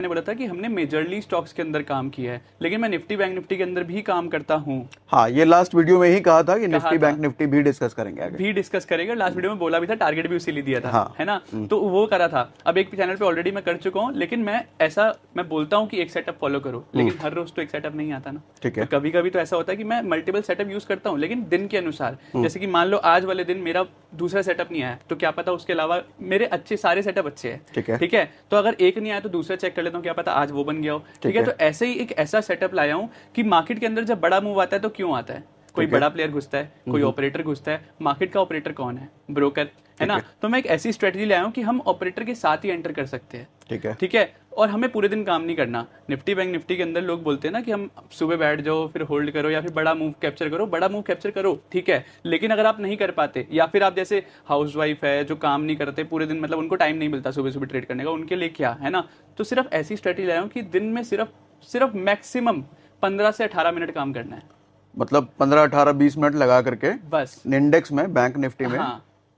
मैंने बोला था कि हमने मेजरली स्टॉक्स के अंदर काम किया है, लेकिन मैं निफ्टी बैंक निफ्टी के अंदर भी काम करता हूँ। हाँ, ये लास्ट वीडियो में ही कहा था कि निफ्टी बैंक निफ्टी भी डिस्कस करेंगे आगे, भी डिस्कस करेंगे। लास्ट वीडियो में बोला भी था, टारगेट भी उसी लिए दिया था। हाँ। है ना, तो वो करा था। अब एक चैनल पे ऑलरेडी मैं कर चुका हूँ, लेकिन मैं बोलता हूँ कि एक सेटअप फॉलो करो, लेकिन हर रोज तो एक सेटअप नहीं आता ना। ठीक है। तो कभी कभी तो ऐसा होता है कि मैं मल्टीपल सेटअप यूज करता हूँ, लेकिन दिन के अनुसार। जैसे कि मान लो आज वाले दिन मेरा दूसरा सेटअप नहीं आया, तो क्या पता उसके अलावा मेरे सारे सेटअप अच्छे हैं। ठीक है, तो अगर एक नहीं आया तो दूसरा चेक कर लेता हूँ, क्या पता आज वो बन गया हो। ठीक है, तो ऐसे ही एक ऐसा सेटअप लाया हूँ कि मार्केट के अंदर जब बड़ा मूव आता है तो क्यों आता है, कोई बड़ा प्लेयर घुसता है, कोई ऑपरेटर घुसता है। मार्केट का ऑपरेटर कौन है? ब्रोकर, है ना। तो मैं एक ऐसी स्ट्रेटजी लाया हूं कि हम ऑपरेटर के साथ ही एंटर कर सकते हैं। ठीक है, और हमें पूरे दिन काम नहीं करना। निफ्टी बैंक निफ्टी के अंदर लोग बोलते हैं ना कि हम सुबह बैठ जाओ, फिर होल्ड करो, या फिर बड़ा मूव कैप्चर करो। बड़ा मूव कैप्चर करो, ठीक है, लेकिन अगर आप नहीं कर पाते, या फिर आप जैसे हाउसवाइफ है जो काम नहीं करते पूरे दिन, मतलब उनको टाइम नहीं मिलता सुबह सुबह ट्रेड करने का, उनके लिए क्या है ना। तो सिर्फ ऐसी स्ट्रेटजी लाया हूं कि दिन में सिर्फ मैक्सिमम 15 से 18 मिनट काम करना है। मतलब 15, 18, 20 मिनट लगा करके बस इंडेक्स में, बैंक निफ्टी में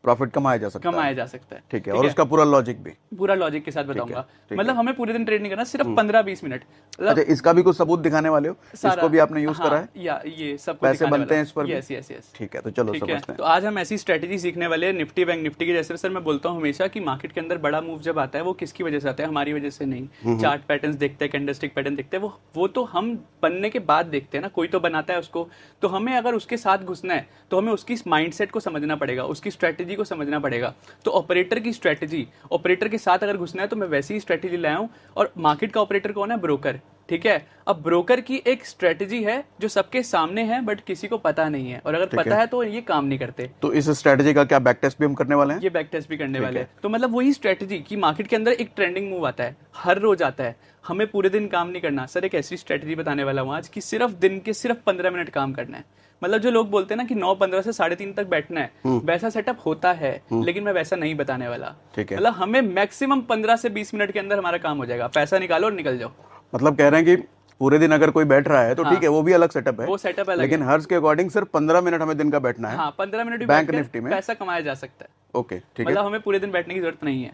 प्रॉफिट कमाया जा सकता है। ठीक है, और उसका पूरा लॉजिक भी पूरा लॉजिक के साथ बताऊंगा। मतलब हमें पूरे दिन ट्रेड नहीं करना, सिर्फ 15-20 मिनट। अच्छा, इसका भी कुछ सबूत दिखाने वाले हो? इसको भी आपने यूज करा है? या ये सब पैसे बनते हैं इस पर? Yes yes yes. ठीक है, तो चलो समझते हैं। तो आज हम ऐसी स्ट्रेटजी सीखने वाले हैं निफ्टी बैंक निफ्टी की। जैसे सर मैं बोलता हूँ हमेशा कि मार्केट के अंदर बड़ा मूव जब आता है वो किसकी वजह से आता है? हमारी वजह से नहीं। चार्ट पैटर्न्स देखते हैं, कैंडलस्टिक पैटर्न देखते हैं, वो तो हम बनने के बाद देखते हैं ना, कोई तो बनाता है उसको। तो हमें अगर उसके साथ घुसना है तो हमें उसकी माइंडसेट को समझना पड़ेगा, उसकी स्ट्रेटजी को समझना पड़ेगा। तो ऑपरेटर की स्ट्रेटजी, ऑपरेटर के साथ अगर घुसना है तो मैं वैसी ही स्ट्रेटजी लाया हूं। और मार्केट का ऑपरेटर कौन है? ब्रोकर। ठीक है, अब ब्रोकर की एक स्ट्रेटजी है जो सबके सामने है बट किसी को पता नहीं है, और अगर पता है तो ये काम नहीं करते। तो इस स्ट्रेटजी का क्या बैक टेस्ट भी हम करने वाले हैं? ये बैक टेस्ट भी करने वाले हैं। तो मतलब वही स्ट्रेटजी कि मार्केट के अंदर एक ट्रेंडिंग मूव आता है, हर रोज आता है, हमें पूरे दिन काम नहीं करना। सर एक ऐसी स्ट्रेटजी बताने वाला हूं आज कि सिर्फ दिन के सिर्फ 15 मिनट काम करना है। मतलब जो लोग बोलते हैं ना कि 9:15 से 3:30 तक बैठना है, वैसा सेटअप होता है, लेकिन मैं वैसा नहीं बताने वाला। मतलब हमें मैक्सिमम 15 से 20 मिनट के अंदर हमारा काम हो जाएगा, पैसा निकालो और निकल जाओ। मतलब कह रहे हैं कि पूरे दिन अगर कोई बैठ रहा है तो ठीक है, वो भी अलग सेटअप है, वो सेटअप अलग लेकिन हर्ज के अकॉर्डिंग सिर्फ 15 मिनट हमें दिन का बैठना है। 15 मिनट बैंक निफ्टी में पैसा कमाया जा सकता है। ओके, ठीक है, मतलब हमें पूरे दिन बैठने की जरूरत नहीं है।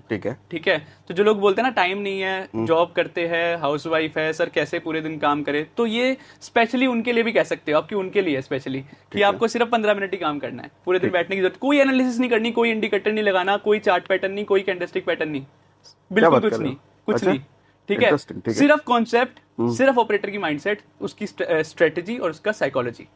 ठीक है। तो जो लोग बोलते हैं ना टाइम नहीं है, जॉब करते हैं, हाउसवाइफ है, सर कैसे पूरे दिन काम करे, तो ये स्पेशली उनके लिए भी कह सकते हो, आपकी उनके लिए स्पेशली कि आपको सिर्फ 15 मिनट ही काम करना है, पूरे दिन बैठने की जरूरत, कोई एनालिसिस नहीं करनी, कोई इंडिकेटर नहीं लगाना, कोई चार्ट पैटर्न नहीं, कोई कैंडलस्टिक पैटर्न नहीं, बिल्कुल कुछ नहीं। ठीक है, सिर्फ कॉन्सेप्ट, सिर्फ ऑपरेटर की माइंडसेट, उसकी स्ट्रेटजी और उसका साइकोलॉजी।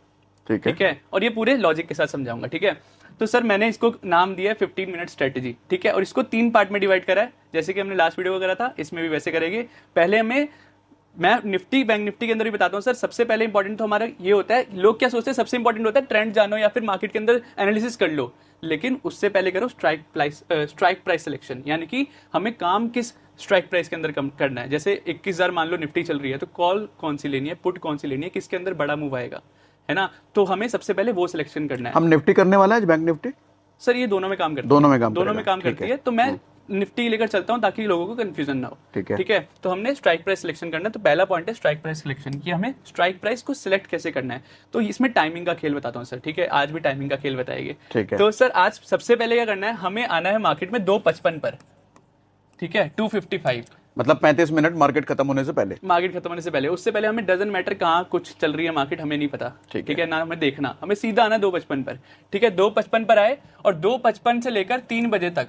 ठीक है, और ये पूरे लॉजिक के साथ समझाऊंगा। ठीक है, तो सर मैंने इसको नाम दिया है 15 मिनट स्ट्रेटजी। ठीक है, और इसको 3 पार्ट में डिवाइड करा है, जैसे कि हमने लास्ट वीडियो में करा था, इसमें भी वैसे करेंगे। पहले मैं निफ्टी बैंक निफ्टी के अंदर भी बताता हूँ सर। सबसे पहले इंपॉर्टेंट तो हमारा ये होता है, लोग क्या सोचते हैं सबसे इंपॉर्टेंट होता है ट्रेंड जानो या फिर मार्केट के अंदर एनालिसिस कर लो, लेकिन उससे पहले करो स्ट्राइक प्राइस सिलेक्शन, यानी कि हमें काम किस स्ट्राइक प्राइस के अंदर करना है। जैसे 21,000 मान लो निफ्टी चल रही है, तो कॉल कौन सी लेनी है, पुट कौन सी लेनी है, किसके अंदर बड़ा मूव आएगा, है ना। तो हमें सबसे पहले वो सिलेक्शन करना है। हम निफ्टी करने वाला है, बैंक निफ्टी सर ये दोनों में काम करती है, दोनों में काम करती है। तो मैं निफ्टी लेकर चलता हूं ताकि लोगों को कंफ्यूजन ना हो। ठीक है, तो हमने स्ट्राइक प्राइस सिलेक्शन करना है। तो पहला पॉइंट है स्ट्राइक प्राइस सिलेक्शन, कि हमें स्ट्राइक प्राइस को सिलेक्ट कैसे करना है। तो इसमें टाइमिंग का खेल बताता हूं सर। ठीक है, आज भी टाइमिंग का खेल बताएंगे। तो सर आज सबसे पहले क्या करना है, हमें आना है मार्केट में 2:55 पर। ठीक है, 2:55 मतलब 35 मिनट मार्केट खत्म होने से पहले। उससे पहले हमें डजन मैटर कहाँ कुछ चल रही है मार्केट, हमें नहीं पता। ठीक है ना, हमें देखना, हमें सीधा आना 2:55 पर। ठीक है, 2:55 पर आए और 2:55 से लेकर 3 बजे तक,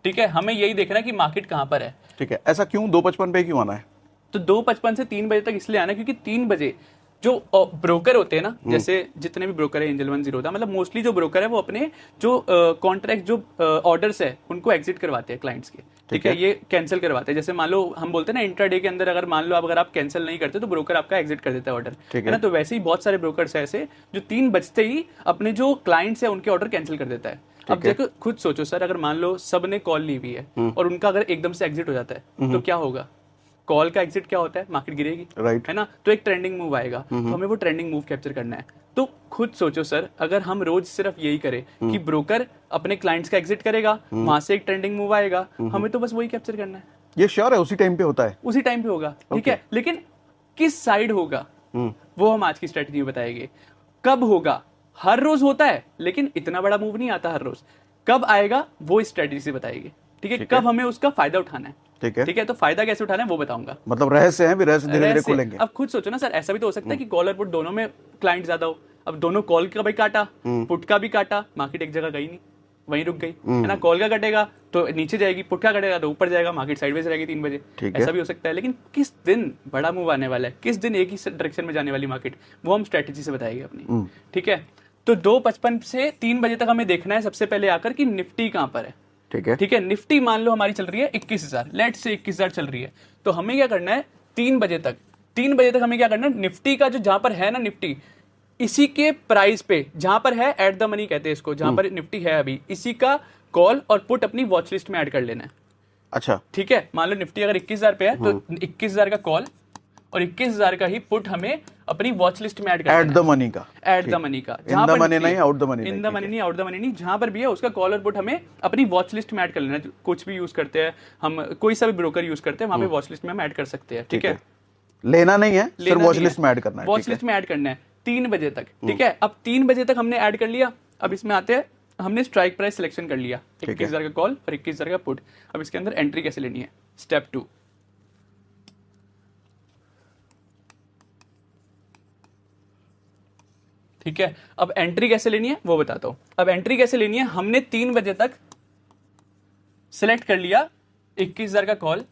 ठीक है, हमें यही देखना है कि मार्केट कहाँ पर है। ठीक है, ऐसा क्यों 2:55 पे क्यों आना है? तो 2:55 से 3 बजे तक इसलिए आना है क्योंकि 3 बजे जो ब्रोकर होते हैं ना, जैसे जितने भी ब्रोकर है, एंजल 1 होता है, मतलब मोस्टली जो ब्रोकर है वो अपने जो कॉन्ट्रैक्ट जो ऑर्डर्स है उनको एग्जिट करवाते हैं क्लाइंट्स के। ठीक है, ये कैंसिल करवाते हैं। जैसे मान लो हम बोलते हैं ना इंट्राडे के अंदर, अगर मान लो अगर आप कैंसिल नहीं करते तो ब्रोकर आपका एग्जिट कर देता है ऑर्डर, है ना। तो वैसे ही बहुत सारे ब्रोकर्स है ऐसे जो 3 बजते ही अपने जो क्लाइंट्स है उनके ऑर्डर कैंसिल कर देता है। अब देखो खुद सोचो सर, अगर मान लो सब ने कॉल ली हुई है और उनका अगर एकदम से एग्जिट हो जाता है तो क्या होगा? कॉल का एग्जिट क्या होता है? मार्केट गिरेगी, राइट, है ना। तो एक ट्रेंडिंग मूव आएगा, तो हमें वो ट्रेंडिंग मूव कैप्चर करना है। तो खुद सोचो सर, अगर हम रोज सिर्फ यही करें कि ब्रोकर अपने क्लाइंट्स का एग्जिट करेगा, वहां से एक ट्रेंडिंग मूव आएगा, हमें तो बस वही कैप्चर करना है। ये श्योर है, उसी टाइम पे होता है, उसी टाइम पे होगा। ठीक है, लेकिन किस साइड होगा वो हम आज की स्ट्रेटजी में बताएंगे। कब होगा? हर रोज होता है, लेकिन इतना बड़ा मूव नहीं आता हर रोज। कब आएगा वो स्ट्रेटजी से बताएंगे। ठीक है, कब हमें उसका फायदा उठाना है। ठीक है। ठीक है, तो फायदा कैसे उठाना है वो बताऊंगा। मतलब रहस्य है, भी रहस्य धीरे धीरे रहस्य- खोलेंगे। अब खुद सोचो ना सर, ऐसा भी तो हो सकता है कि कॉल और पुट दोनों में क्लाइंट ज्यादा हो। अब दोनों कॉल का भी काटा, पुट का भी काटा, मार्केट एक जगह गई नहीं, वहीं रुक गई, है ना। कॉल का कटेगा तो नीचे जाएगी, पुट का कटेगा तो ऊपर जाएगा, मार्केट साइडवेज रहेगी 3 बजे। ठीक है। ऐसा भी हो सकता है। लेकिन किस दिन बड़ा मूव आने वाला है, किस दिन एक ही डायरेक्शन में जाने वाली मार्केट, वो हम स्ट्रेटेजी से बताएंगे अपनी। ठीक है, तो 2:55 से 3 बजे तक हमें देखना है सबसे पहले आकर कि निफ्टी कहां पर है। ठीक है। ठीक है, निफ्टी मान लो हमारी चल रही है 21,000, लेट से 21,000 चल रही है, तो हमें क्या करना है 3 बजे तक, 3 बजे तक हमें क्या करना है, निफ्टी का जो जहां पर है ना निफ्टी, इसी के प्राइस पे जहां पर है, एट द मनी कहते हैं इसको, जहां पर निफ्टी है अभी, इसी का कॉल और पुट अपनी वॉच लिस्ट में ऐड कर लेना है। अच्छा, ठीक है, मान लो निफ्टी अगर 21,000 पे है तो 21,000 का कॉल और 21,000 का ही पुट हमें अपनी वॉच लिस्ट में ऐड कर एट द मनी का, एट द मनी का, इन द मनी नहीं, out the money in the money नहीं, आउट द मनी नहीं, जहां पर भी है उसका कॉल और पुट हमें अपनी वॉच लिस्ट में ऐड कर लेना है। कुछ भी यूज करते हैं हम, कोई सा भी ब्रोकर यूज करते हैं, वहां पे वॉच लिस्ट में हम ऐड कर सकते हैं। ठीक है, लेना नहीं है, सिर्फ वॉच लिस्ट में ऐड करना है। वॉच लिस्ट में ऐड करना है 3 बजे तक। ठीक है, अब 3 बजे तक हमने ऐड कर लिया। अब इसमें आते हैं, हमने स्ट्राइक प्राइस सिलेक्शन कर लिया, 21,000 का कॉल और 21,000 का पुट। अब इसके अंदर एंट्री कैसे लेनी है, स्टेप 2। ठीक है, अब एंट्री कैसे लेनी है वो बताता हूं। अब एंट्री कैसे लेनी है, हमने 3 बजे तक सिलेक्ट कर लिया 21,000 का कॉल,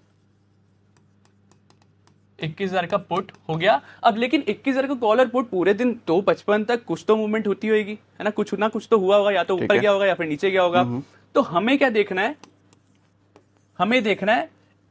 21,000 का पुट हो गया। अब लेकिन 21,000 का कॉल और पुट पूरे दिन 2:55 तक कुछ तो मूवमेंट होती होगी, है ना, कुछ ना कुछ तो हुआ होगा, या तो ऊपर गया होगा या फिर नीचे गया होगा। तो हमें क्या देखना है, हमें देखना है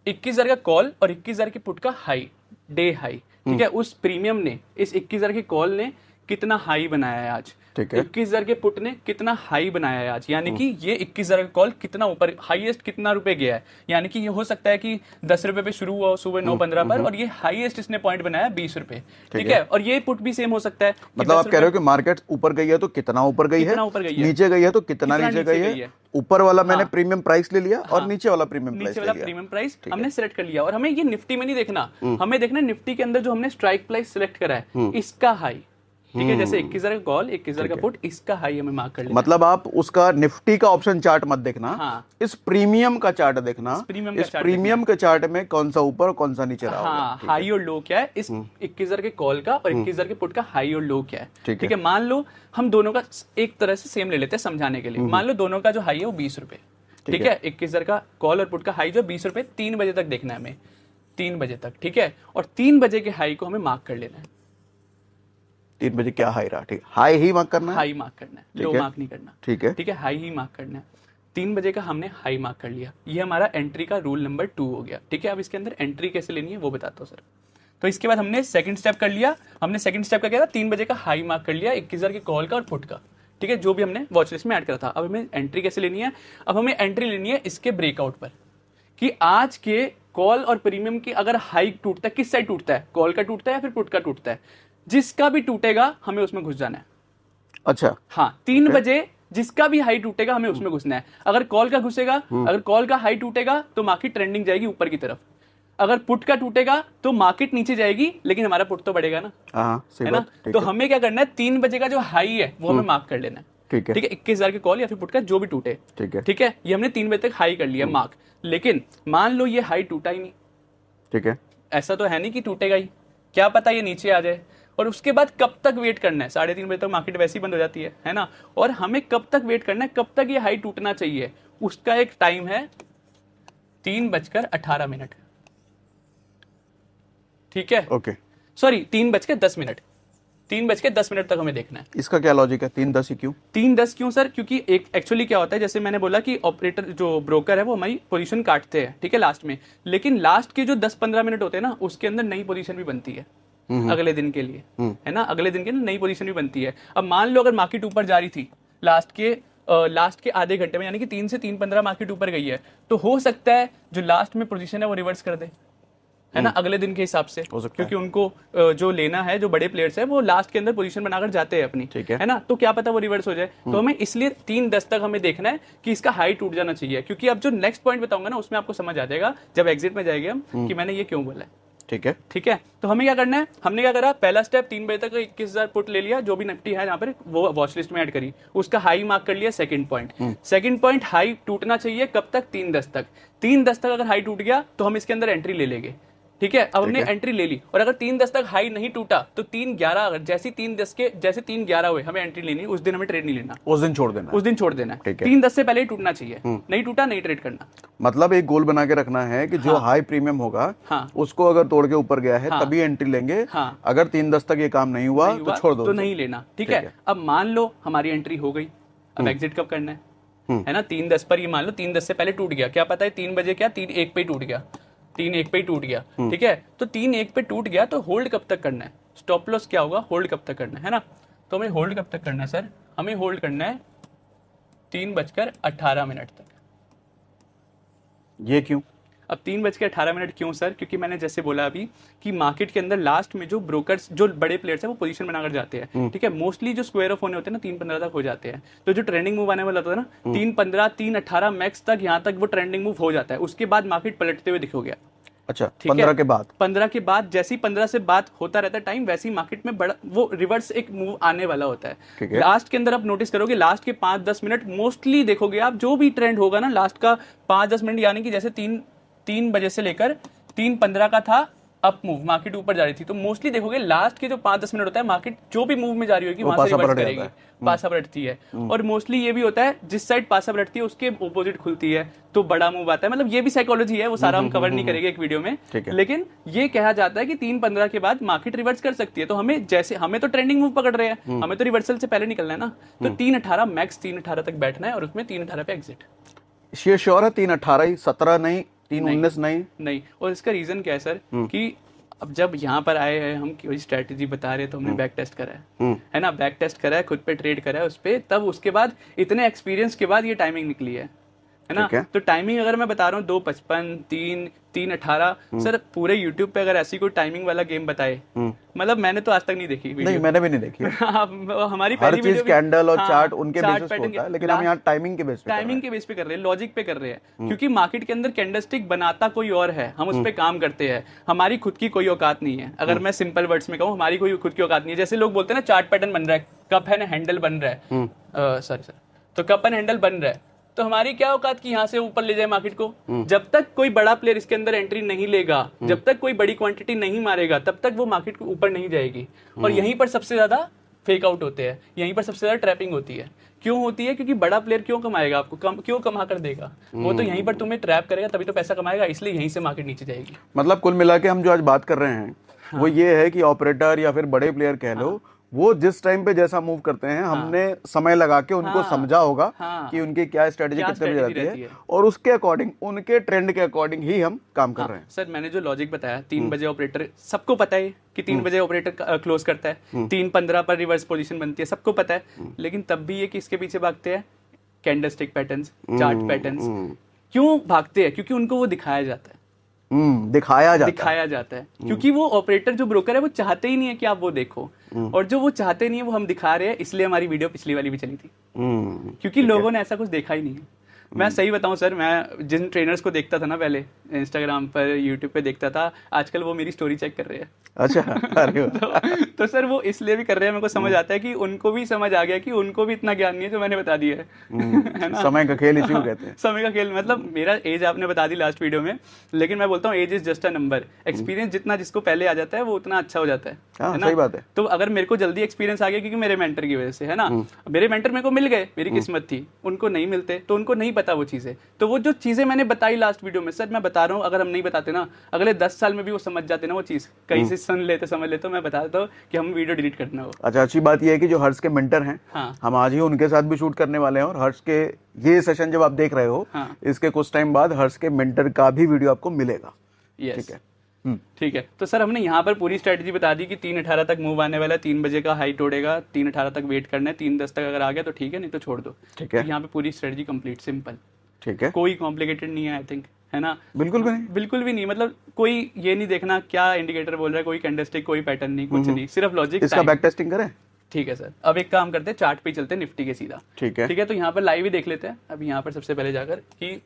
21,000 का कॉल और 21,000 के पुट का हाई, डे हाई। ठीक है, उस प्रीमियम ने, इस 21,000 के कॉल ने कितना हाई बनाया है आज, ठीक है। 21,000 के पुट ने कितना हाई बनाया है आज, यानी कि ये 21,000 का कॉल कितना ऊपर, हाईएस्ट कितना रुपए गया है। यानी कि ये हो सकता है कि 10 रुपए पे शुरू हुआ हो सुबह 9:15 पर, और ये हाईएस्ट इसने पॉइंट बनाया 20 रुपए। ठीक है, और ये पुट भी सेम हो सकता है। मतलब आप कह रहे हो कि मार्केट ऊपर गई है तो कितना ऊपर गई है, नीचे गई है तो कितना नीचे गई है। ऊपर वाला मैंने प्रीमियम प्राइस ले लिया और नीचे वाला प्रीमियम प्राइस ले लिया, प्रीमियम प्राइस हमने सेलेक्ट कर लिया। और हमें ये निफ्टी में नहीं देखना, हमें देखना है निफ्टी के अंदर जो हमने स्ट्राइक प्राइस सिलेक्ट करा है इसका हाई। ठीक है, जैसे 21,000 का कॉल, 21,000 का पुट, इसका हाई हमें मार्क कर लेना। मतलब आप उसका निफ्टी का ऑप्शन चार्ट मत देखना, हाँ। इस प्रीमियम का चार्ट देखना, इस प्रीमियम के चार्ट में कौन सा ऊपर और कौन सा नीचे रहा होगा। हाँ, हाई और लो क्या है इस 21,000 के कॉल का और 21,000 के पुट का हाई और लो क्या है। ठीक है, मान लो हम दोनों का एक तरह से सेम ले लेते हैं समझाने के लिए। मान लो दोनों का जो हाई है वो 20 रुपए। ठीक है, 21,000 का कॉल और पुट का हाई जो 20 रुपए, 3 बजे तक देखना है हमें, 3 बजे तक। ठीक है, और 3 बजे के हाई को हमें मार्क कर लेना है। 3 बजे क्या हाई रहा, ठीक, हाई ही मार्क करना है, हाई मार्क करना है, लो मार्क नहीं करना। ठीक है, ठीक है, हाई ही मार्क करना है। 3 बजे का हमने हाई मार्क कर लिया, ये हमारा एंट्री का रूल नंबर 2 हो गया। ठीक है, अब इसके अंदर एंट्री कैसे लेनी है वो बताता हूँ सर। तो इसके बाद हमने सेकंड स्टेप कर लिया, हमने सेकंड स्टेप का क्या था, 3 बजे का हाई मार्क कर लिया 21,000 के कॉल का और पुट का। ठीक है, जो भी हमने वॉच लिस्ट में ऐड करा था। अब हमें एंट्री कैसे लेनी है, अब हमें एंट्री लेनी है इसके ब्रेकआउट पर, कि आज के कॉल और प्रीमियम की अगर हाई टूटता है, किस साइड टूटता है, कॉल का टूटता है या फिर पुट का टूटता है, जिसका भी टूटेगा हमें उसमें घुस जाना है। अच्छा, हाँ, 3 बजे जिसका भी हाई टूटेगा हमें उसमें घुसना है। अगर कॉल का घुसेगा, अगर कॉल का हाई टूटेगा तो मार्केट ट्रेंडिंग जाएगी ऊपर की तरफ, अगर पुट का टूटेगा तो मार्केट नीचे जाएगी, लेकिन हमारा पुट तो बढ़ेगा ना, है ना। तो हमें क्या करना है, 3 बजे का जो हाई है वो हमें मार्क कर लेना है। ठीक है, 21,000 के कॉल या फिर पुट का जो भी टूटे। ठीक है, ये हमने 3 बजे तक हाई कर लिया मार्क। लेकिन मान लो ये हाई टूटा ही नहीं, ठीक है, ऐसा तो है नहीं कि टूटेगा ही, क्या पता ये नीचे आ जाए। और उसके बाद कब तक वेट करना है, 3:30 बजे तक मार्केट वैसे ही बंद हो जाती है ना। और हमें कब तक वेट करना है, कब तक ये हाई टूटना चाहिए, उसका एक टाइम है 3:18। ठीक है, ओके, सॉरी 3:10। 3:10 तक हमें देखना है। इसका क्या लॉजिक है, 3:10 ही क्यों? 3:10 क्यों सर, क्योंकि एक एक्चुअली क्या होता है, जैसे मैंने बोला कि ऑपरेटर जो ब्रोकर है वो हमारी पोजीशन काटते हैं, ठीक है, लास्ट में। लेकिन लास्ट के जो 10-15 मिनट होते हैं ना, उसके अंदर नई पोजीशन भी बनती है अगले दिन के लिए, है ना, अगले दिन के लिए नई पोजीशन भी बनती है। अब मान लो अगर मार्केट ऊपर जा रही थी लास्ट के आधे घंटे में, यानी कि 3 से 3:15 मार्केट ऊपर गई है, तो हो सकता है जो लास्ट में पोजीशन है वो रिवर्स कर दे, है ना, अगले दिन के हिसाब से, क्योंकि उनको जो लेना है, जो बड़े प्लेयर्स है वो लास्ट के अंदर पोजीशन बनाकर जाते हैं अपनी, है ना। तो क्या पता वो रिवर्स हो जाए। तो हमें इसलिए 3:10 तक हमें देखना है कि इसका हाई टूट जाना चाहिए, क्योंकि अब जो नेक्स्ट पॉइंट बताऊंगा ना उसमें आपको समझ आ जाएगा जब एग्जिट में जाएंगे हम कि मैंने ये क्यों बोला है। ठीक है। ठीक है, तो हमें क्या करना है, हमने क्या करा, पहला स्टेप 3 बजे तक 21,000 पुट ले लिया, जो भी निफ्टी है यहाँ पर वो वॉच लिस्ट में ऐड करी, उसका हाई मार्क कर लिया। सेकंड पॉइंट हाई टूटना चाहिए कब तक, 3:10 तक। 3:10 तक अगर हाई टूट गया तो हम इसके अंदर एंट्री ले लेंगे। ठीक है, अब हमने एंट्री ले ली, और अगर 3:10 तक हाई नहीं टूटा तो 3:11 अगर जैसे 3:11 हुए हमें एंट्री लेनी, उस दिन हमें ट्रेड नहीं लेना, उस दिन छोड़ देना है। 3:10 से पहले ही टूटना चाहिए, नहीं टूटा नहीं ट्रेड करना। मतलब एक गोल बना के रखना है कि जो हाई प्रीमियम होगा उसको अगर तोड़ के ऊपर गया है तभी एंट्री लेंगे। अगर 3:10 तक ये काम नहीं हुआ तो छोड़ दो, तो नहीं लेना। ठीक है, अब मान लो हमारी एंट्री हो गई, अब एग्जिट कब करना है ना, 3:10 पर, ये मान लो 3:10 से पहले टूट गया, क्या पता है 3 बजे क्या 3:01 पे टूट गया, 3:01 पे टूट गया। ठीक है, तो 3:01 पे टूट गया तो होल्ड कब तक करना है, स्टॉप लॉस क्या होगा, होल्ड कब तक करना है ना। तो हमें होल्ड कब तक करना है सर, हमें होल्ड करना है 3:18 तक। ये क्यों? अब 3:18 क्यों सर, क्योंकि मैंने जैसे बोला अभी कि मार्केट के अंदर लास्ट में जो ब्रोकर्स, जो बड़े प्लेयर्स हैं वो पोजीशन बनाकर जाते हैं। ठीक है, मोस्टली जो स्क्वायर ऑफ होने होते हैं ना 3:15 तक हो जाते हैं, तो जो ट्रेंडिंग मूव आने वाला होता है ना 3:15 3:18 मैक्स तक, यहाँ तक वो ट्रेंडिंग मूव हो जाता है, उसके बाद मार्केट पलटते हुए दिखो गया। अच्छा, 15 के बाद, 15 के बाद जैसे ही 15 से बात होता रहता है टाइम, वैसे ही मार्केट में बड़ा वो रिवर्स एक मूव आने वाला होता है। लास्ट के अंदर आप नोटिस करोगे, लास्ट के 5-10 मिनट मोस्टली देखोगे आप, जो भी ट्रेंड होगा ना लास्ट का 5-10 मिनट, यानी कि जैसे 3 बजे से लेकर 3:15 का था अप मूव, मार्केट ऊपर जा रही थी, तो मोस्टली देखोगे लास्ट के जो 5-10 मिनट होता है, मार्केट जो भी मूव में जा रही होगी वहां से रिवर्स करेगी, पासा पलटती है। और मोस्टली ये भी होता है जिस साइड पासा पलटती है उसके ऑपोजिट खुलती है तो बड़ा मूव आता है। मतलब ये भी साइकोलॉजी है, वो सारा हम कवर नहीं करेंगे एक वीडियो में, लेकिन ये कहा जाता है कि 3:15 के बाद मार्केट रिवर्स कर सकती है। तो हमें जैसे, हमें तो ट्रेंडिंग मूव पकड़ रहे हैं, हमें तो रिवर्सल से पहले निकलना है ना, तो 3:18 मैक्स 3:18 तक बैठना है और उसमें 3:18 पे एग्जिट। ये श्योर है 3:18 ही, 17 नहीं, 3:19 नहीं। और इसका रीजन क्या है सर, कि अब जब यहाँ पर आए हैं हम कोई स्ट्रेटेजी बता रहे हैं तो हमने बैक टेस्ट करा है ना, बैक टेस्ट करा है, खुद पे ट्रेड करा है उस पे, तब उसके बाद इतने एक्सपीरियंस के बाद ये टाइमिंग निकली है ना। तो टाइमिंग अगर मैं बता रहा हूँ 2:55, 3:18, सर पूरे यूट्यूब पे अगर ऐसी कोई टाइमिंग वाला गेम बताए, मतलब मैंने तो आज तक नहीं देखी वीडियो। नहीं, मैंने भी नहीं देखी। हमारी हर चीज कैंडल और चार्ट उनके बेसिस पे होता है, लेकिन हम यहाँ टाइमिंग के बेस पे कर रहे हैं, लॉजिक पे कर रहे हैं, क्योंकि मार्केट के अंदर कैंडलस्टिक बनाता कोई और है, हम उस पर काम करते हैं, हमारी खुद की कोई औकात नहीं है। अगर मैं सिंपल वर्ड्स में कहूँ, हमारी कोई खुद की औकात नहीं है। जैसे लोग बोलते हैं ना चार्ट पैटर्न बन रहा है, कप है ना हैंडल बन रहा है, सॉरी सर, तो कप एंड हैंडल बन रहा है, तो हमारी क्या औकात की यहाँ से ऊपर ले जाए मार्केट को। जब तक कोई बड़ा प्लेयर इसके अंदर एंट्री नहीं लेगा, जब तक कोई बड़ी क्वांटिटी नहीं मारेगा, तब तक वो मार्केट को ऊपर नहीं जाएगी। और यहीं पर सबसे ज्यादा फेक आउट होते हैं, यहीं पर सबसे ज्यादा ट्रैपिंग होती है। क्यों होती है? क्योंकि बड़ा प्लेयर क्यों कमाएगा आपको, क्यों कमा कर देगा? वो तो यहीं पर तुम्हें ट्रैप करेगा, तभी तो पैसा कमाएगा, इसलिए यहीं से मार्केट नीचे जाएगी। मतलब कुल मिला के हम जो आज बात कर रहे हैं वो ये है कि ऑपरेटर या फिर बड़े प्लेयर कह लो, वो जिस टाइम पे जैसा मूव करते हैं, हमने समय लगा के उनको समझा होगा कि उनकी क्या स्ट्रेटेजी कितने बजे रहती है, और उसके अकॉर्डिंग, उनके ट्रेंड के अकॉर्डिंग ही हम काम कर रहे हैं। सर मैंने जो लॉजिक बताया, 3 बजे ऑपरेटर, सबको पता है कि 3 बजे ऑपरेटर क्लोज करता है, 3:15 पर रिवर्स पोजीशन बनती है, सबको पता है। लेकिन तब भी ये किसके पीछे भागते हैं? Candlestick patterns, chart patterns. क्यों भागते हैं? क्योंकि उनको वो दिखाया जाता है, दिखाया जाता है। क्योंकि वो ऑपरेटर जो ब्रोकर है वो चाहते ही नहीं है कि आप वो देखो, और जो वो चाहते नहीं है वो हम दिखा रहे हैं, इसलिए हमारी वीडियो पिछली वाली भी चली थी, क्योंकि लोगों ने ऐसा कुछ देखा ही नहीं है। मैं सही बताऊं सर, मैं जिन ट्रेनर्स को देखता था ना पहले इंस्टाग्राम पर, यूट्यूब पे देखता था, आजकल वो मेरी स्टोरी चेक कर रहे हैं। अच्छा, अरे तो सर वो इसलिए भी कर रहे हैं, मेरे को समझ आता है कि उनको भी समझ आ गया कि उनको भी इतना ज्ञान नहीं है जो मैंने बता दिया है ना। समय का खेल इसी को कहते हैं। समय का खेल, मतलब मेरा एज आपने बता दी लास्ट वीडियो में, लेकिन मैं बोलता हूँ age is just a number. Experience जितना जिसको पहले आ जाता है वो उतना अच्छा हो जाता है ना। सही बात है। तो अगर मेरे को जल्दी एक्सपीरियंस आ गया क्योंकि मेरे मेंटर की वजह से, है ना, मेरे मेंटर मेरे को मिल गए, मेरी किस्मत थी, उनको नहीं मिलते तो उनको नहीं पता वो चीजें। तो वो जो चीजें मैंने बताई लास्ट वीडियो में, सर मैं बता रहा हूँ, अगर हम नहीं बताते ना, अगले 10 साल में भी वो समझ जाते ना वो चीज, कहीं से सुन लेते, समझ लेते, मैं बताता हूँ कि हम वीडियो डिलीट करना हो। अच्छा, अच्छी बात यह है कि जो हर्ष के मेंटर हैं, हम आज ही उनके साथ भी शूट करने वाले हैं, और हर्ष के ये सेशन जब आप देख रहे हो, इसके कुछ टाइम बाद हर्ष के मेंटर का भी वीडियो आपको मिलेगा। ठीक है, ठीक है। तो सर हमने यहाँ पर पूरी स्ट्रेटजी बता दी कि 3:18 तक मूव आने वाला है, 3 बजे का हाई तोड़ेगा, 3:18 तक वेट करना है, 3:10 तक अगर आ गया तो ठीक है, नहीं तो छोड़ दो। ठीक है, तो यहाँ पे पूरी स्ट्रेटजी कंप्लीट, सिंपल। ठीक है, कोई कॉम्प्लिकेटेड नहीं है, आई थिंक, है ना। बिल्कुल भी नहीं, बिल्कुल भी नहीं। मतलब कोई ये नहीं देखना क्या इंडिकेटर बोल रहा है, कोई कैंडलस्टिक, कोई पैटर्न नहीं, कुछ नहीं, सिर्फ लॉजिक। इसका बैक टेस्टिंग करें? ठीक है सर। अब एक काम करते हैं, चार्ट पे चलते हैं निफ्टी के सीधा। ठीक है, ठीक है। तो यहाँ पर लाइव ही देख लेते हैं। अब यहाँ पर सबसे पहले जाकर कि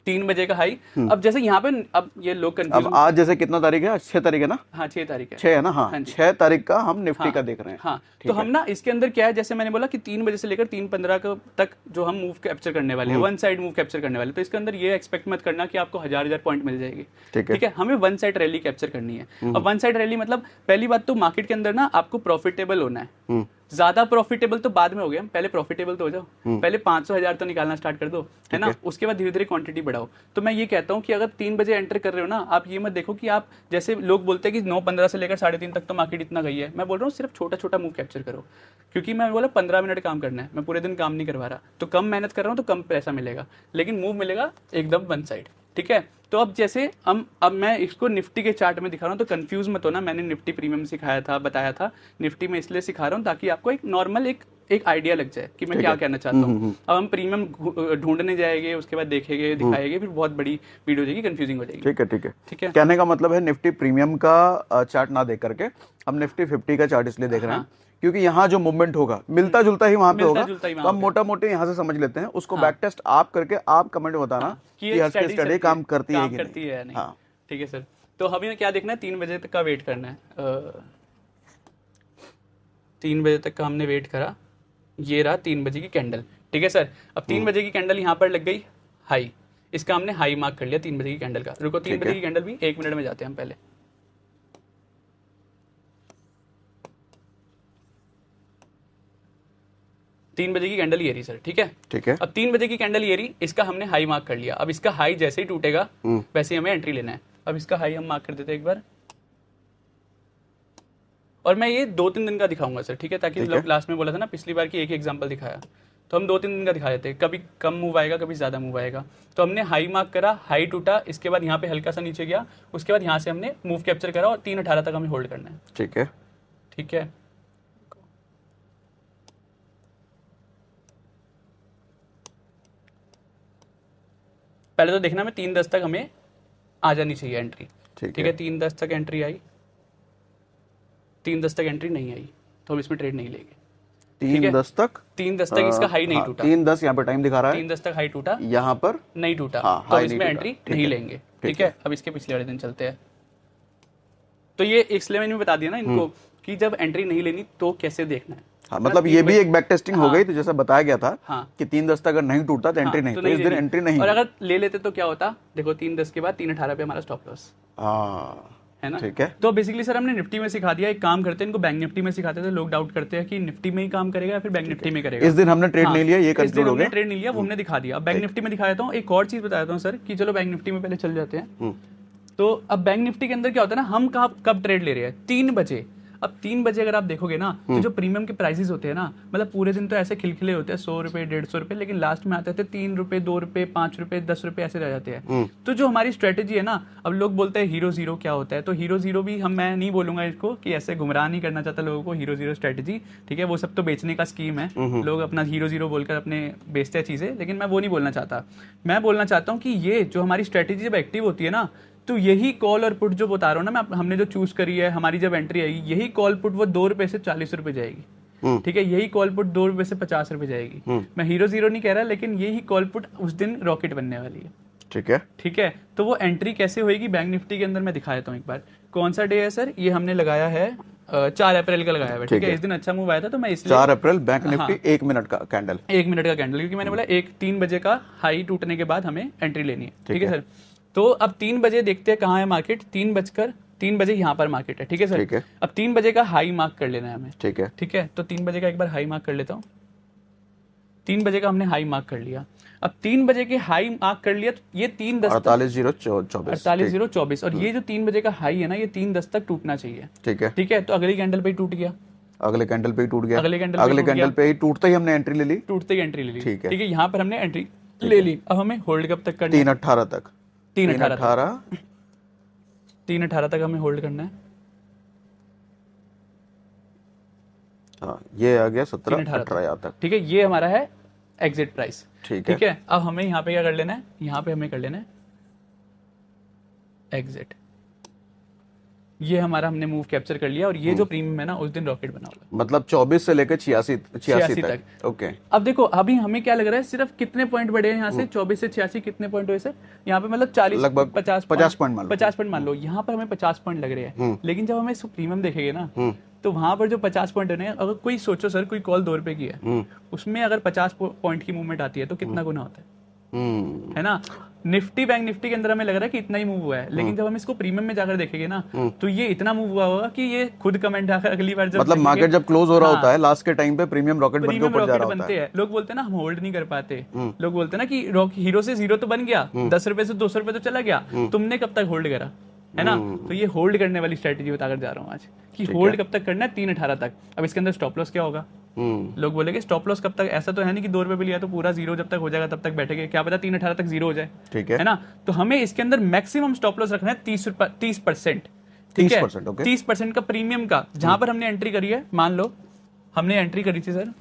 3 बजे का हाई। अब जैसे यहाँ पे अब ये लोग कंफ्यूज, अब आज जैसे कितना तारीख है, 6 तारीख है ना? हाँ 6 तारीख है, 6 है ना? हाँ, 6 तारीख का हम निफ्टी का देख रहे हैं। हाँ, तो हम ना इसके अंदर क्या है, जैसे मैंने बोला कि 3 बजे से लेकर 3:15 तक जो हम मूव कैप्चर करने वाले हैं, वन साइड मूव कैप्चर करने वाले, तो इसके अंदर ये एक्सपेक्ट मत करना कि आपको 1000 पॉइंट मिल जाएगी। ठीक है, हमें वन साइड रैली कैप्चर करनी है। अब वन साइड रैली मतलब पहली बात तो मार्केट के अंदर ना आपको प्रॉफिटेबल होना है। ज्यादा प्रॉफिटेबल तो बाद में हो गया, पहले प्रॉफिटेबल तो हो जाओ, पहले 500,000 तो निकालना स्टार्ट कर दो, है ना, उसके बाद धीरे धीरे क्वांटिटी बढ़ाओ। तो मैं ये कहता हूँ कि अगर 3 बजे एंटर कर रहे हो ना, आप ये मत देखो कि आप, जैसे लोग बोलते हैं कि 9:15 से लेकर 3:30 तक तो मार्केट इतना गई है, मैं बोल रहा हूँ सिर्फ छोटा छोटा मूव कैप्चर करो, क्योंकि मैं बोला 15 मिनट काम करना है, मैं पूरे दिन काम नहीं करवा रहा, तो कम मेहनत कर रहा हूँ तो कम पैसा मिलेगा, लेकिन मूव मिलेगा एकदम वन साइड। ठीक है, तो अब जैसे अब मैं इसको निफ्टी के चार्ट में दिखा रहा हूँ, तो कंफ्यूज मत होना, मैंने निफ्टी प्रीमियम सिखाया था, बताया था, निफ्टी में इसलिए सिखा रहा हूँ ताकि आपको एक नॉर्मल एक आइडिया लग जाए कि मैं क्या कहना चाहता हूँ। अब हम प्रीमियम ढूंढने जाएंगे, उसके बाद देखेंगे, दिखाएंगे, फिर बहुत बड़ी वीडियो हो जाएगी, कंफ्यूजिंग हो जाएगी। ठीक है, ठीक है, ठीक है। कहने का मतलब है निफ्टी प्रीमियम का चार्ट ना देख करके हम निफ्टी 50 का चार्ट इसलिए देख रहे हैं क्योंकि यहाँ जो मूवमेंट होगा मिलता जुलता ही वहां पे होगा, तो हम मोटा मोटे यहाँ से समझ लेते हैं। उसको बैक टेस्ट आप करके आप कमेंट बताना कि हस्के स्टडी काम करती है कि नहीं। हाँ, ठीक है सर। तो हमें क्या देखना है, 3 बजे तक का वेट करना है। 3 बजे तक का हमने वेट करा, ये रहा 3 बजे की कैंडल। ठीक है सर, अब 3 बजे की कैंडल यहाँ पर लग गई हाई, इसका हमने हाई मार्क कर लिया 3 बजे की कैंडल का। रुको, 3 बजे की कैंडल भी 1 मिनट में जाते हैं हम पहले। तीन बजे की कैंडल ये रही सर। ठीक है, ठीक है। अब 3 बजे की कैंडल ये रही, इसका हमने हाई मार्क कर लिया। अब इसका हाई जैसे ही टूटेगा वैसे ही हमें एंट्री लेना है। अब इसका हाई हम मार्क कर देते हैं एक बार, और मैं ये 2-3 दिन का दिखाऊंगा सर। ठीक है, ताकि लोग लास्ट में बोला था ना पिछली बार की एक एग्जांपल दिखाया, तो हम 2-3 दिन का दिखा देते हैं, कभी कम मूव आएगा, कभी ज्यादा मूव आएगा। तो हमने हाई मार्क करा, हाई टूटा, इसके बाद यहाँ पे हल्का सा नीचे गया, उसके बाद यहाँ से हमने मूव कैप्चर करा और 3:18 तक हमें होल्ड करना है। ठीक है, ठीक है। पहले तो देखना में 3:10 तक हमें आ जानी चाहिए एंट्री। ठीक है, 3:10 तक एंट्री आई, 3:10 तक एंट्री नहीं आई तो हम इसमें ट्रेड नहीं लेंगे। 3:10 तक, 3:10 तक इसका हाई नहीं टूटा, 3:10 यहाँ पे टाइम दिखा रहा है, 3:10 तक हाई टूटा, यहाँ पर नहीं टूटा, तो इसमें एंट्री नहीं लेंगे। ठीक है, अब इसके पिछले वाले दिन चलते हैं। तो ये इसलिए मैंने बता दिया ना इनको कि जब एंट्री नहीं लेनी तो कैसे देखना है। हाँ, मतलब ये भी एक बैक टेस्टिंग हो गई। तो जैसा बताया गया था कि 3:10 तक अगर नहीं टूटता तो एंट्री नहीं, तो इस दिन एंट्री नहीं। और अगर ले लेते तो क्या होता, देखो 3:10 के बाद 3:18 पे हमारा स्टॉप लॉस है ना। ठीक है, तो बेसिकली सर हमने निफ्टी में सिखा दिया। एक काम करते हैं, इनको बैंक निफ्टी में सिखाते थे, लोग डाउट करते हैं कि निफ्टी में ही काम करेगा या फिर बैंक निफ्टी में करेगा। इस दिन हमने ट्रेड नहीं लिया, ये कंक्लूड हो गया, ट्रेड नहीं लिया, वो हमने दिखा दिया। अब बैंक निफ्टी में दिखाया था। एक और चीज बताता हूँ सर कि चलो बैंक निफ्टी में पहले चल जाते हैं। तो अब बैंक निफ्टी के अंदर क्या होता है ना, हम कब ट्रेड ले रहे हैं, 3 बजे। अब 3 बजे अगर आप देखोगे ना, तो जो प्रीमियम के प्राइसेस होते हैं ना, मतलब पूरे दिन तो ऐसे खिलखिले होते हैं, 100 रुपए 150 रुपए, लेकिन लास्ट में आते थे 3 रुपए 2 रुपए 5 रुपए 10 रुपए ऐसे रह जाते हैं। तो जो हमारी स्ट्रेटेजी है ना, अब लोग बोलते हैं हीरो जीरो क्या होता है, तो हीरो जीरो भी मैं नहीं बोलूंगा इसको कि ऐसे गुमराह नहीं करना चाहता लोगों को, हीरो जीरो स्ट्रेटेजी। ठीक है, वो सब तो बेचने का स्कीम है, लोग अपना हीरो जीरो बोलकर अपने बेचते हैं चीजें, लेकिन मैं वो नहीं बोलना चाहता। मैं बोलना चाहता हूँ कि ये जो हमारी स्ट्रेटेजी जब एक्टिव होती है ना, तो यही कॉल और पुट जो बता रहा हूँ ना मैं, हमने जो चूज करी है, हमारी जब एंट्री आएगी, यही कॉल पुट वो 2 रुपए से 40 रुपए जाएगी। ठीक है, यही कॉल पुट 2 रुपए से 50 रुपए जाएगी। मैं हीरो जीरो नहीं कह रहा, लेकिन यही कॉल पुट उस दिन रॉकेट बनने वाली है। ठीक है, ठीक है। तो वो एंट्री कैसे होगी बैंक निफ्टी के अंदर मैं दिखा देता हूँ एक बार। कौन सा डे है सर, ये हमने लगाया है 4 अप्रैल का लगाया हुआ है। ठीक है, इस दिन अच्छा मूव आया था, तो मैं इसलिए 4 अप्रैल बैंक निफ्टी 1 मिनट का कैंडल, 1 मिनट का कैंडल, क्योंकि मैंने बोला 3 बजे का हाई टूटने के बाद हमें एंट्री लेनी है। ठीक है सर, तो अब 3 बजे देखते हैं कहाँ है मार्केट। 3 बजे यहाँ पर मार्केट है। ठीक है सर, ठीक है। अब 3 बजे का हाई मार्क कर लेना है हमें। ठीक है, ठीक है, तो 3 बजे का एक बार हाई मार्क कर लेता हूँ। 3 बजे का हमने हाई मार्क कर लिया। अब 3 बजे के हाई मार्क कर लिया, तो ये 3:10 48,024, और ये जो 3 बजे का हाई है ना, ये 3:10 तक टूटना चाहिए। ठीक है, ठीक है, तो अगली कैंडल पे ही टूट गया, अगले कैंडल पे ही टूट गया, अगले कैंडल पे ही टूटते ही हमने एंट्री ले ली, टूटते ही एंट्री ले ली। ठीक है, ठीक है, यहाँ पर हमने एंट्री ले ली। अब हमें होल्ड कब तक करना है, 3:18 तक, 3:18 तक हमें होल्ड करना है। हाँ, ये आ गया 17-18 तक। ठीक है, ये हमारा है एग्जिट प्राइस। ठीक है, अब हमें यहाँ पे क्या कर लेना है, यहाँ पे हमें कर लेना है एग्जिट। ये हमारा हमने मूव कैप्चर कर लिया, और ये जो प्रीमियम है ना उस दिन रॉकेट बना होगा, मतलब 24 से लेकर 86 तक। ओके, अब देखो अभी हमें क्या लग रहा है, सिर्फ कितने पॉइंट बढ़े हैं यहाँ से, 24 से 86 कितने पॉइंट हुए सर यहाँ पे, मतलब 40 लगभग 50 पॉइंट मान लो, यहाँ पर हमें 50 पॉइंट लग रहे हैं। लेकिन जब हमें प्रीमियम देखेंगे ना, तो वहां पर जो 50 पॉइंट है, अगर कोई सोचो सर कोई कॉल 2 रुपए की है, उसमें अगर 50 पॉइंट की मूवमेंट आती है तो कितना गुना होता है ना। निफ्टी बैंक निफ्टी के अंदर हमें लग रहा है कि इतना ही मूव हुआ है, लेकिन जब हम इसको प्रीमियम में जाकर देखेंगे ना, तो ये इतना मूव हुआ होगा कि ये खुद कमेंट आकर अगली बार जब मतलब मार्केट जब क्लोज हो रहा होता है लास्ट के टाइम पे प्रीमियम रॉकेट बनके ऊपर जा रहा होता है। लोग बोलते हैं ना हम होल्ड नहीं कर पाते, लोग बोलते हैं ना कि हीरो से जीरो तो बन गया, 10 रुपए से 200 रुपए तो चला गया, तुमने कब तक होल्ड करा, है ना। तो ये होल्ड करने वाली स्ट्रेटेजी बताकर जा रहा हूँ आज, कि होल्ड कब तक करना है, 3.18 तक। अब इसके अंदर स्टॉप लॉस क्या होगा, लोग बोलेंगे स्टॉप लॉस कब तक, ऐसा तो है नहीं कि 2 रुपए भी लिया तो पूरा जीरो जब तक हो जाएगा तब तक बैठेंगे, क्या पता 3.18 तक जीरो हो जाए, ठीक है ना। तो हमें इसके अंदर मैक्सिमम स्टॉप लॉस रखना है 30%, ठीक है, 30% का प्रीमियम का। जहां पर हमने एंट्री करी है, मान लो हमने एंट्री करी थी सर,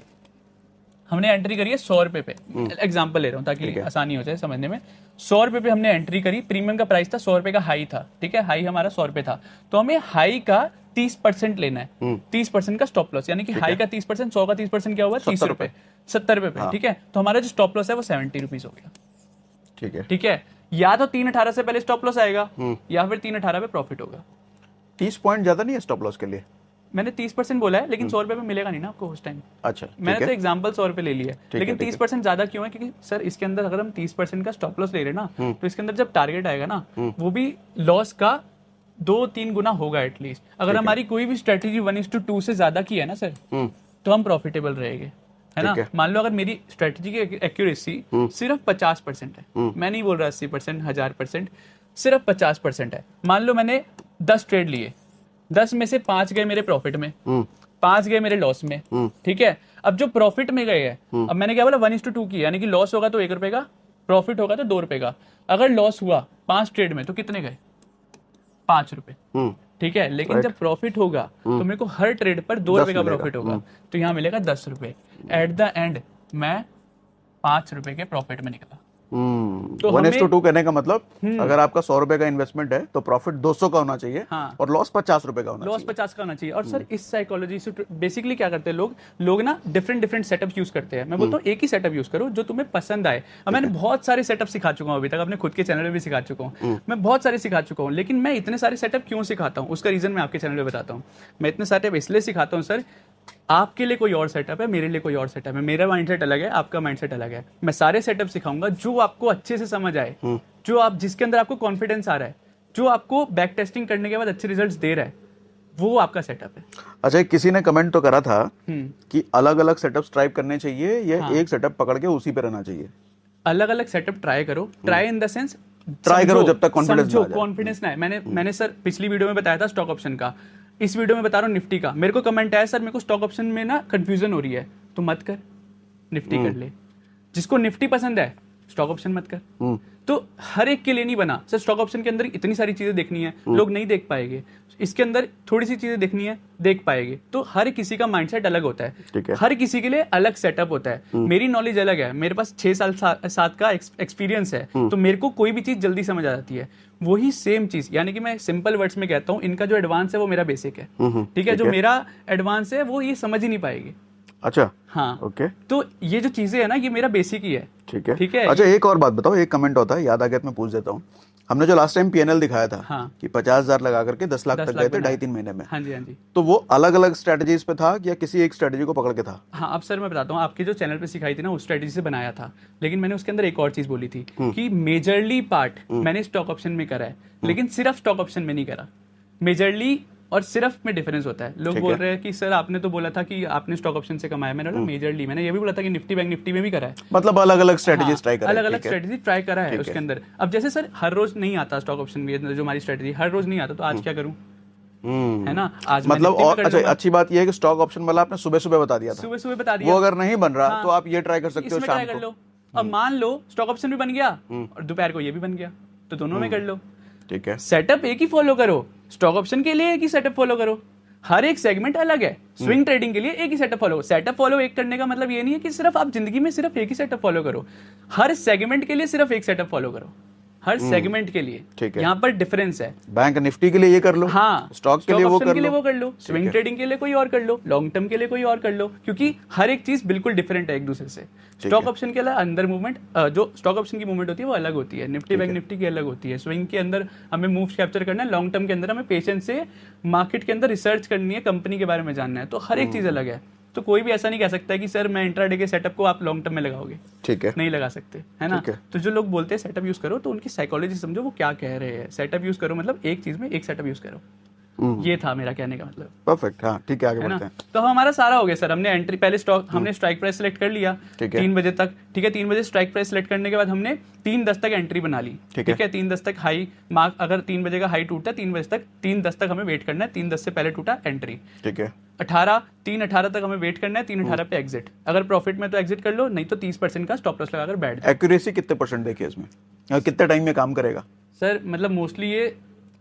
हमने एंट्री करी है 100 रुपए पे, एग्जांपल ले रहा हूँ ताकि आसानी हो जाए समझने में। 100 रुपए पे हमने एंट्री करी, प्रीमियम का प्राइस था 100 रुपए का हाई था, ठीक है, हाई हमारा 100 रुपए था, तो हमें हाई का 30% लेना है, 30% का स्टॉप लॉस, यानी कि हाई का 30%, 100 का 30% क्या हुआ, 30 रुपए, 70 रुपए पे, ठीक है। तो हमारा जो स्टॉप लॉस है वो 70 रुपीज हो गया, ठीक है, ठीक है। या तो 3.18 से पहले स्टॉप लॉस आएगा, या फिर 3.18 पे प्रॉफिट होगा। 30 पॉइंट ज्यादा नहीं है स्टॉप लॉस के लिए, मैंने 30% बोला है, लेकिन 100 रुपए में मिलेगा नहीं ना आपको उस टाइम। अच्छा, मैंने तो एग्जांपल 100 रुपए ले लिया, लेकिन 30% ज्यादा क्यों है, क्योंकि सर इसके अंदर अगर हम 30% का स्टॉप लॉस ले रहे हैं ना, तो इसके अंदर जब टारगेट आएगा ना, वो भी लॉस का 2-3 गुना होगा एटलीस्ट। अगर हमारी कोई भी स्ट्रेटेजी 1:2 से ज्यादा की है ना सर, तो हम प्रॉफिटेबल रहेंगे, है ना। मान लो अगर मेरी स्ट्रेटेजी की एक्यूरेसी सिर्फ 50% है, मैं नहीं बोल रहा 80%, 1000%, सिर्फ 50% है। मान लो मैंने 10 ट्रेड लिए, 10 में से 5 गए मेरे प्रॉफिट में, 5 गए मेरे लॉस में, ठीक है। अब जो प्रॉफिट में गए हैं, अब मैंने क्या बोला 1:2 की, यानी कि लॉस होगा तो 1 रुपए का, प्रॉफिट होगा तो 2 रुपए का। अगर लॉस हुआ 5 ट्रेड में तो कितने गए, 5 रुपए, ठीक है। लेकिन जब प्रॉफिट होगा तो मेरे को हर ट्रेड पर 2 रुपए का प्रॉफिट होगा, तो यहाँ मिलेगा 10 रुपए। एट द एंड मैं 5 रुपए के प्रॉफिट में निकला। तो 1:2 कहने का मतलब अगर आपका 100 रुपए का इन्वेस्टमेंट है तो प्रॉफिट 200 का होना चाहिए, और लॉस 50 रुपए का होना चाहिए, लॉस 50 का होना चाहिए। और सर इस साइकोलॉजी से बेसिकली क्या करते हैं लोग ना डिफरेंट सेटअप यूज करते हैं। मैं बोलता हूँ एक ही सेटअप यूज करो जो तुम्हें पसंद आए। अब मैंने बहुत सारे सेटअप सिखा चुका हूँ, अभी तक अपने खुद के चैनल में भी सिखा चुका हूँ, मैं बहुत सारे सिखा चुका हूँ, लेकिन मैं इतने सारे सेटअप क्यों सिखाता हूँ उसका रीजन मैं आपके चैनल में बताता हूँ। मैं इतने सेटअप इसलिए सिखाता हूँ सर, आपके लिए कोई और सेटअप है, मेरे लिए कोई और सेटअप है, मेरा माइंडसेट अलग है, आपका माइंडसेट अलग है। मैं सारे सेटअप सिखाऊंगा जो आपको अच्छे से समझ आए, जो आप जिसके अंदर आपको कॉन्फिडेंस आ रहा है, जो आपको बैक टेस्टिंग करने के बाद अच्छे रिजल्ट्स दे रहा है, वो आपका सेटअप है। अच्छा, किसी ने कमेंट तो करा था कि अलग अलग सेटअप्स ट्राई करने चाहिए या एक सेटअप पकड़ के उसी पे रहना चाहिए? अलग अलग सेटअप ट्राई करो, try in the sense try करो जब तक कॉन्फिडेंस ना है। मैंने सर पिछली वीडियो में बताया था स्टॉक ऑप्शन का, इस वीडियो में बता रहा हूँ निफ्टी का। मेरे को कमेंट आया सर मेरे को स्टॉक ऑप्शन में ना कंफ्यूजन हो रही है, तो मत कर, निफ्टी कर ले। जिसको निफ्टी पसंद है स्टॉक ऑप्शन मत कर। तो हर एक के लिए नहीं बना सर। स्टॉक ऑप्शन के अंदर इतनी सारी चीजें देखनी है, लोग नहीं देख पाएंगे। इसके अंदर थोड़ी सी चीजें देखनी है, देख पाएंगे। तो हर किसी का माइंडसेट अलग होता है, हर किसी के लिए अलग सेटअप होता है। मेरी नॉलेज अलग है, मेरे पास 6 साल 7 का एक्सपीरियंस है, तो मेरे को कोई भी चीज जल्दी समझ आ जाती है। वही सेम चीज, यानी कि मैं सिंपल वर्ड्स में कहता हूँ, इनका जो एडवांस है वो मेरा बेसिक है, ठीक है। जो मेरा एडवांस है वो ये समझ ही नहीं पाएगी। अच्छा, हाँ, ओके। तो ये जो चीजें है ना, ये मेरा बेसिक ही है, ठीक है, ठीक है। अच्छा, एक और बात बताओ, एक कमेंट होता है, याद आ गया, मैं पूछ देता हूँ। हमने जो लास्ट टाइम PNL दिखाया था, हाँ, कि 50,000 लगा करके 10 लाख तक गए थे 2.5-3 महीने में। हाँ जी, हाँ जी। तो वो अलग अलग स्ट्रेटजीज पे था या किसी एक स्ट्रेटजी को पकड़ के था? हाँ, अब सर मैं बताता हूँ, आपके जो चैनल पे सिखाई थी ना उस स्ट्रेटजी से बनाया था, लेकिन मैंने उसके अंदर एक और चीज बोली थी कि मेजरली पार्ट मैंने स्टॉक ऑप्शन में करा है, लेकिन सिर्फ स्टॉक ऑप्शन में नहीं करा। मेजरली और सिर्फ में डिफरेंस होता है। लोग बोल रहे हैं कि सर आपने तो बोला था कि आपने स्टॉक ऑप्शन से कमाया, मैंने बोला मेजरली। मैंने ये भी बोला था कि निफ्टी बैंक निफ्टी में भी करा है, मतलब अलग अलग स्ट्रेटजीज ट्राई करा है, अलग अलग स्ट्रेटजी ट्राई करा है उसके अंदर। अब जैसे सर हर रोज नहीं आता स्टॉक ऑप्शन में, जो हमारी स्ट्रेटजी हर रोज नहीं आता, तो आज क्या करूं, है ना। आज मतलब और अच्छा, अच्छी बात यह है कि स्टॉक ऑप्शन वाला आपने सुबह सुबह बता दिया था, सुबह सुबह बता दिया। वो अगर नहीं बन रहा तो आप ये ट्राई कर सकते हो शाम को। अब मान लो स्टॉक ऑप्शन भी बन गया और दोपहर को ये भी बन गया, तो दोनों में कर लो, ठीक है। सेटअप एक ही फॉलो करो, स्टॉक ऑप्शन के लिए एक ही सेटअप फॉलो करो। हर एक सेगमेंट अलग है। स्विंग ट्रेडिंग के लिए एक ही सेटअप फॉलो। सेटअप फॉलो एक करने का मतलब ये नहीं है कि सिर्फ आप जिंदगी में सिर्फ एक ही सेटअप फॉलो करो। हर सेगमेंट के लिए सिर्फ एक सेटअप फॉलो करो, हर सेगमेंट के लिए। ठीक है। यहाँ पर डिफरेंस है। बैंक निफ्टी के लिए ये कर लो, हाँ, स्टॉक के लिए वो कर लो, स्विंग ट्रेडिंग के लिए कोई और कर लो, लॉन्ग टर्म के लिए कोई और कर लो, क्योंकि हर एक चीज बिल्कुल डिफरेंट है एक दूसरे से। स्टॉक ऑप्शन के अंदर मूवमेंट, जो स्टॉक ऑप्शन की मूवमेंट होती है वो अलग होती है, निफ्टी बैंक निफ्टी की अलग होती है। स्विंग के अंदर हमें मूव्स कैप्चर करना है, लॉन्ग टर्म के अंदर हमें पेशेंस से मार्केट के अंदर रिसर्च करनी है, कंपनी के बारे में जानना है। तो हर एक चीज अलग है। तो कोई भी ऐसा नहीं कह सकता है कि सर मैं इंट्राडे के सेटअप को आप लॉन्ग टर्म में लगाओगे, ठीक है, नहीं लगा सकते, है ना। तो जो लोग बोलते हैं सेटअप यूज करो, तो उनकी साइकोलॉजी समझो वो क्या कह रहे हैं। सेटअप यूज करो मतलब एक चीज में एक सेटअप यूज करो, ये था मेरा कहने का मतलब। परफेक्ट, हाँ ठीक है, आगे बढ़ते हैं। तो हमारा सारा हो गया सर। हमने एंट्री, पहले स्टॉक हमने स्ट्राइक प्राइस सेलेक्ट कर लिया 3 बजे तक, ठीक है। 3 बजे स्ट्राइक प्राइस सेलेक्ट करने के बाद हमने 3:10 तक एंट्री बना ली, ठीक है। 3:10 तक हाई मार्क, अगर 3 बजे का हाई टूटता है 3 बजे तक, 3:10 तक हमें वेट करना है, 3:10 से पहले टूटा एंट्री, ठीक है। 3:18 तक हमें वेट करना है, 3:18 पे एग्जिट। अगर प्रॉफिट में तो एग्जिट कर लो, नहीं तो 30% का स्टॉप लॉस लगाकर बैठ जाओ। एक्यूरेसी कितने % देखिए इसमें, कितने टाइम में काम करेगा सर? मतलब मोस्टली ये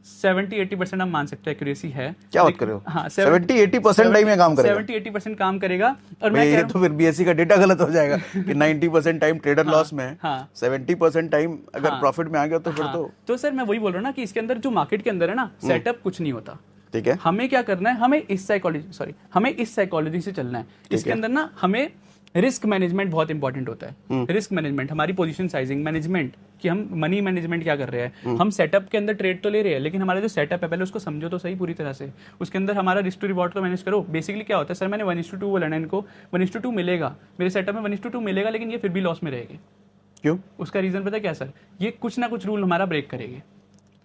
70-80% आप मान सकते हैं एक्यूरेसी है। क्या बात कर रहे हो? हाँ, 70-80% टाइम में काम करेगा। 70-80% काम करेगा। और मैं ये तो फिर बीएससी का डेटा गलत हो जाएगा कि 90% टाइम ट्रेडर लॉस में है, 70% टाइम अगर प्रॉफिट में आ गया तो फिर तो सर मैं वही बोल रहा हूँ ना कि इसके अंदर जो मार्केट के अंदर है ना, सेटअप कुछ नहीं होता, ठीक है। हमें क्या करना है, हमें इस साइकोलॉजी से चलना है। इसके अंदर ना हमें रिस्क मैनेजमेंट बहुत इंपॉर्टेंट होता है। रिस्क मैनेजमेंट, हमारी पोजीशन साइजिंग मैनेजमेंट, कि हम मनी मैनेजमेंट क्या कर रहे हैं। हम सेटअप के अंदर ट्रेड तो ले रहे हैं, लेकिन हमारा जो सेटअप है पहले उसको समझो तो सही पूरी तरह से। उसके अंदर हमारा रिस्क टू रिवॉर्ड को मैनेज करो। बेसिकली क्या होता है सर, मैंने 1:2 बोला ना इनको, 1:2 मिलेगा मेरे सेटअप में, 1:2 मिलेगा, लेकिन ये फिर भी लॉस में रहेगी। क्यों? उसका रीजन पता है क्या सर? ये कुछ ना कुछ रूल हमारा ब्रेक करेंगे।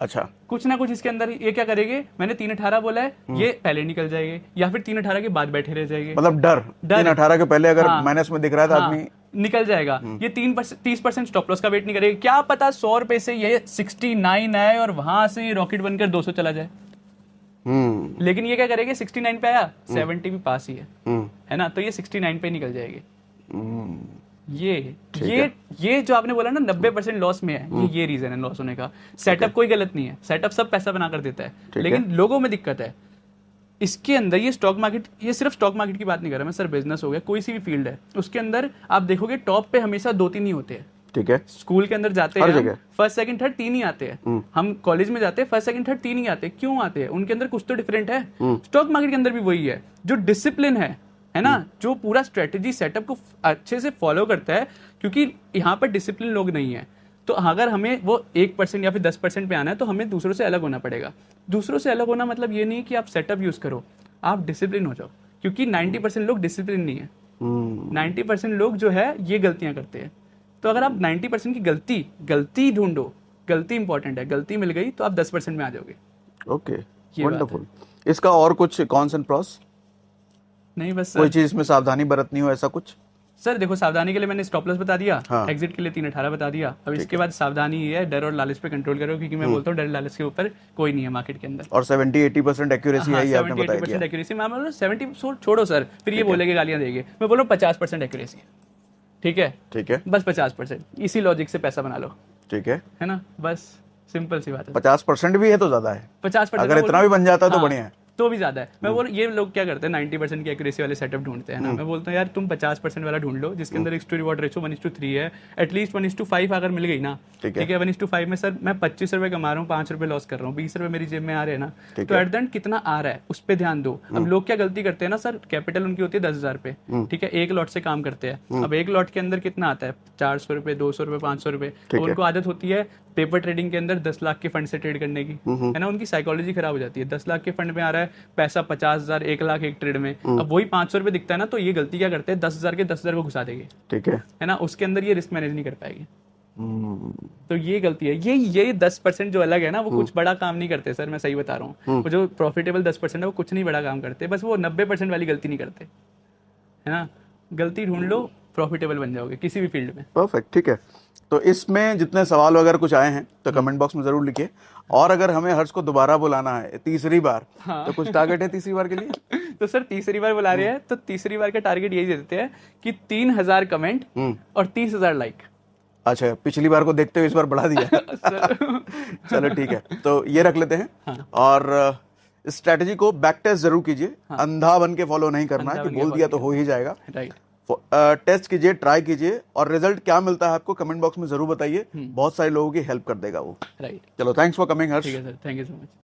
अच्छा, कुछ ना कुछ इसके अंदर ये क्या करेंगे, मैंने 3:18 बोला है, ये पहले निकल जाएंगे, या फिर 3:18 के बाद बैठे रह जाएंगे। मतलब डर 3:18 के पहले अगर माइनस में दिख रहा था आदमी निकल जाएगा। ये 30% स्टॉप लॉस का वेट नहीं करेगा। क्या पता 100 रुपए से ये 69 आए और वहां से ये रॉकेट बनकर 200 चला जाए। लेकिन ये क्या करेगी, 69 पे आया, 70 भी पास ही है ना, तो ये 69 पे निकल जाएगी। ये जो आपने बोला ना 90% लॉस में है, ये रीजन है लॉस होने का। सेटअप कोई गलत नहीं है, सेटअप सब पैसा बना कर देता है, लेकिन लोगों में दिक्कत है। इसके अंदर ये स्टॉक मार्केट, ये सिर्फ स्टॉक मार्केट की बात नहीं कर रहा मैं सर, बिजनेस हो गया, कोई सी भी फील्ड है, उसके अंदर आप देखोगे टॉप पे हमेशा 2-3 ही होते हैं, ठीक है। स्कूल के अंदर जाते हैं, फर्स्ट सेकंड थर्ड 3 ही आते हैं। हम कॉलेज में जाते हैं, फर्स्ट सेकंड थर्ड 3 ही आते हैं। क्यों आते हैं? उनके अंदर कुछ तो डिफरेंट है। स्टॉक मार्केट के अंदर भी वही है, जो डिसिप्लिन है ना, जो पूरा स्ट्रेटेजी सेटअप को अच्छे से फॉलो करता है, क्योंकि यहाँ पर डिसिप्लिन लोग नहीं है। तो अगर हमें वो 1% या फिर 10% पे आना है, तो हमें दूसरों से अलग होना पड़ेगा। दूसरों से अलग होना मतलब ये नहीं कि आप सेटअप यूज करो, आप डिसिप्लिन हो जाओ, क्योंकि 90% लोग डिसिप्लिन नहीं है। 90% लोग जो है ये गलतियां करते हैं। तो अगर आप 90% की गलती ढूंढो, गलती इंपॉर्टेंट है, गलती मिल गई तो आप 10% में आ जाओगे। Okay, wonderful. इसका और कुछ कॉन्स एंड प्रॉस? नहीं, बस कोई चीज में सावधानी बरतनी हो ऐसा कुछ? सर देखो, सावधानी के लिए मैंने स्टॉप लॉस बता दिया, एग्जिट के लिए 3:18 बता दिया। अब इसके बाद सावधानी ये है, डर और लालच पे कंट्रोल करो, क्योंकि मैं बोलता हूँ डर लालच के ऊपर कोई नहीं है मार्केट के अंदर। और 70-80% एक्यूरेसी है, ये आपने बताया। 70-80% एक्यूरेसी। मैं बोल 70 छोड़ो सर, फिर ये बोलेंगे गालियां देंगे। मैं बोल रहा हूँ 50% एक्यूरेसी, ठीक है, ठीक है, बस 50%। इसी लॉजिक से पैसा बना लो, ठीक है ना, बस सिंपल सी बात है। 50% भी है तो ज्यादा है, 50% अगर इतना भी बन जाता है तो बढ़िया है, तो भी ज्यादा है। मैं बोल, ये लोग क्या करते हैं 90% की एक्यूरेसी वाले सेटअप ढूंढते हैं ना। मैं बोलता हूँ यार तुम 50% वाला ढूंढ लो, जिसके अंदर रिस्क टू रिवॉर्ड रेशियो 1:3 है, एटलीस्ट 1:5 अगर मिल गई ना, ठीक है। 1:5 में सर मैं 25 रुपए कमा रहा हूँ, 5 रुपए लॉस कर रहा हूँ, 20 रुपए मेरी जेब में आ रहे हैं ना, तो एट द एंड कितना आ रहा है उस पर ध्यान दो। अब लोग क्या गलती करते हैं ना सर, कैपिटल उनकी होती है 10,000 पे, ठीक है, एक लॉट से काम करते हैं। अब एक लॉट के अंदर कितना आता है, 400 रुपए, 200 रुपए, 500 रुपए। तो उनको आदत होती है पेपर ट्रेडिंग के अंदर 10 लाख के फंड से ट्रेड करने की, है ना, उनकी साइकोलॉजी खराब हो जाती है। 10 लाख के फंड में आ रहा है पैसा, 50,000, 1 लाख एक ट्रेड में, अब वही 500 रुपए दिखता है ना, तो ये गलती क्या करते हैं, 10,000 के 10,000 को घुसा देंगे, ठीक है ना, उसके अंदर ये रिस्क मैनेज नहीं कर पाएगी। तो ये गलती है। ये 10% जो अलग है ना, वो कुछ बड़ा काम नहीं करते सर, मैं सही बता रहा हूँ। वो जो प्रॉफिटेबल 10% है वो कुछ नहीं बड़ा काम करते, बस वो 90% वाली गलती नहीं करते, है ना। गलती ढूंढ लो, प्रॉफिटेबल बन जाओगे किसी भी फील्ड में। परफेक्ट, ठीक है। तो इसमें जितने सवाल वगैरह कुछ आए हैं तो कमेंट बॉक्स में जरूर लिखिए, और अगर हमें हर्ष को दोबारा बुलाना है तीसरी बार, तो कुछ टारगेट है तीसरी बार के लिए? तो सर तीसरी बार बुला रहे हैं, तो तीसरी बार का टारगेट यही देते हैं कि 3,000 कमेंट और 30,000 लाइक। अच्छा, पिछली बार को देखते हुए इस बार बढ़ा दिया। चलो ठीक है, तो ये रख लेते हैं। और स्ट्रेटेजी को बैक टेस्ट जरूर कीजिए, अंधा बन के फॉलो नहीं करना है कि बोल दिया तो हो ही जाएगा। टेस्ट कीजिए, ट्राई कीजिए, और रिजल्ट क्या मिलता है आपको कमेंट बॉक्स में जरूर बताइए, बहुत सारे लोगों की हेल्प कर देगा वो। राइट, चलो, थैंक्स फॉर कमिंग हर्ष। ठीक है sir, thank you so much.